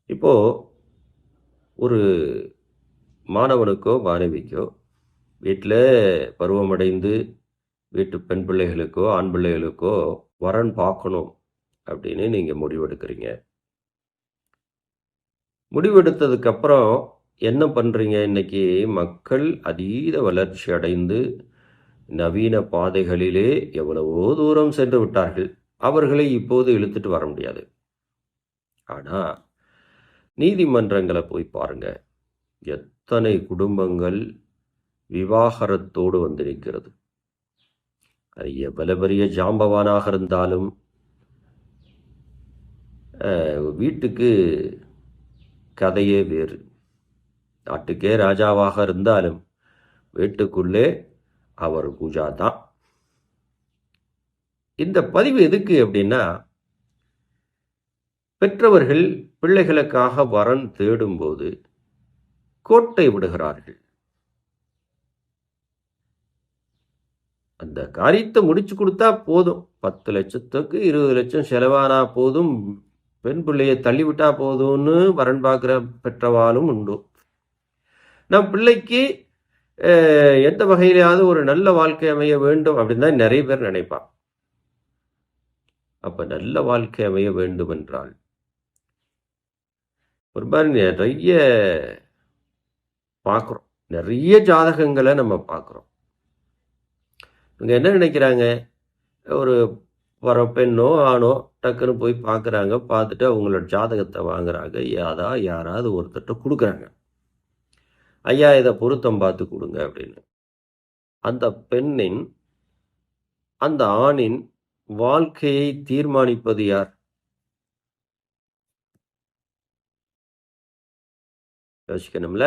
இப்போ ஒரு மாணவனுக்கோ, மாணவிக்கோ வீட்ல பருவமடைந்து வீட்டு பெண் பிள்ளைகளுக்கோ, ஆண் பிள்ளைகளுக்கோ வரன் பார்க்கணும் அப்படின்னு நீங்க முடிவெடுக்கிறீங்க. முடிவெடுத்ததுக்கு அப்புறம் என்ன பண்றீங்க? இன்னைக்கு மக்கள் அதீத வளர்ச்சி அடைந்து நவீன பாதைகளிலே எவ்வளவோ தூரம் சென்று விட்டார்கள். அவர்களை இப்போது இழுத்துட்டு வர முடியாது. ஆனா, நீதிமன்றங்கள போய் பாருங்க. எத்தனை குடும்பங்கள் விவாகரத்தோடு வந்து நிற்கிறது. அது எவ்வளவு பெரிய ஜாம்பவானாக இருந்தாலும், வீட்டுக்கு கதையே வேறு. நாட்டுக்கே ராஜாவாக இருந்தாலும், வீட்டுக்குள்ளே அவர் பூஜா தான். இந்த பதிவு எதுக்கு அப்படின்னா, பெற்றவர்கள் பிள்ளைகளுக்காக வரன் தேடும்போது கோட்டை விடுகிறார்கள். அந்த காரியத்தை முடிச்சு கொடுத்தா போதும். 10 லட்சத்துக்கு 20 லட்சம் செலவானா போதும், பெண் பிள்ளையை தள்ளிவிட்டா போதும்னு வரன் பார்க்குற பெற்றவாளும் உண்டு. நம் பிள்ளைக்கு எந்த வகையிலாவது ஒரு நல்ல வாழ்க்கை அமைய வேண்டும் அப்படின்னு தான் நிறைய பேர் நினைப்பான். அப்ப நல்ல வாழ்க்கை அமைய வேண்டும் என்றால் ஒரு மாதிரி நிறைய பார்க்குறோம். நிறைய ஜாதகங்களை நம்ம பார்க்குறோம். இவங்க என்ன நினைக்கிறாங்க? ஒரு வர பெண்ணோ ஆணோ டக்குன்னு போய் பார்க்குறாங்க. பார்த்துட்டு அவங்களோட ஜாதகத்தை வாங்குறாங்க. யாராவது ஒருத்தர்கிட்ட கொடுக்குறாங்க. ஐயா இதை பொருத்தம் பார்த்து கொடுங்க அப்படின்னு. அந்த பெண்ணின் அந்த ஆணின் வாழ்க்கையை தீர்மானிப்பது யார்? யோசிக்கணும்ல.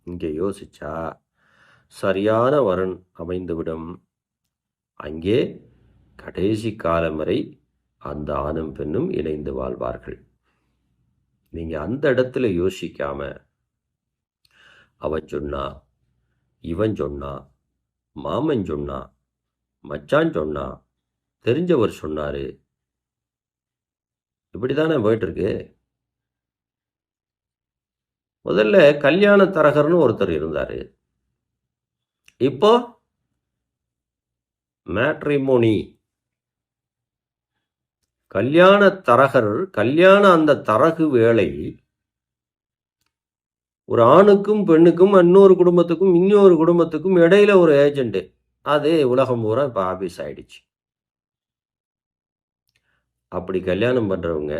இங்கே யோசிச்சா சரியான வரன் அமைந்துவிடும். அங்கே கடைசி காலம் வரை அந்த ஆணும் பெண்ணும் இணைந்து வாழ்வார்கள். நீங்க அந்த இடத்துல யோசிக்காம அவன் சொன்னா, இவன் சொன்னா, மாமன் சொன்னா, மச்சான் சொன்னா, தெரிஞ்சவர் சொன்னாரு, இப்படிதானே போயிட்டு இருக்கு. முதல்ல கல்யாண தரகர்னு ஒருத்தர் இருந்தாரு. இப்போ மேட்ரிமோனி. கல்யாண தரகர், அந்த தரகு வேலை ஒரு ஆணுக்கும் பெண்ணுக்கும் இன்னொரு குடும்பத்துக்கும் இடையில ஒரு ஏஜென்ட். அது உலகம் பூரா இப்போ ஆபீஸ் ஆயிடுச்சு. அப்படி கல்யாணம் பண்றவங்க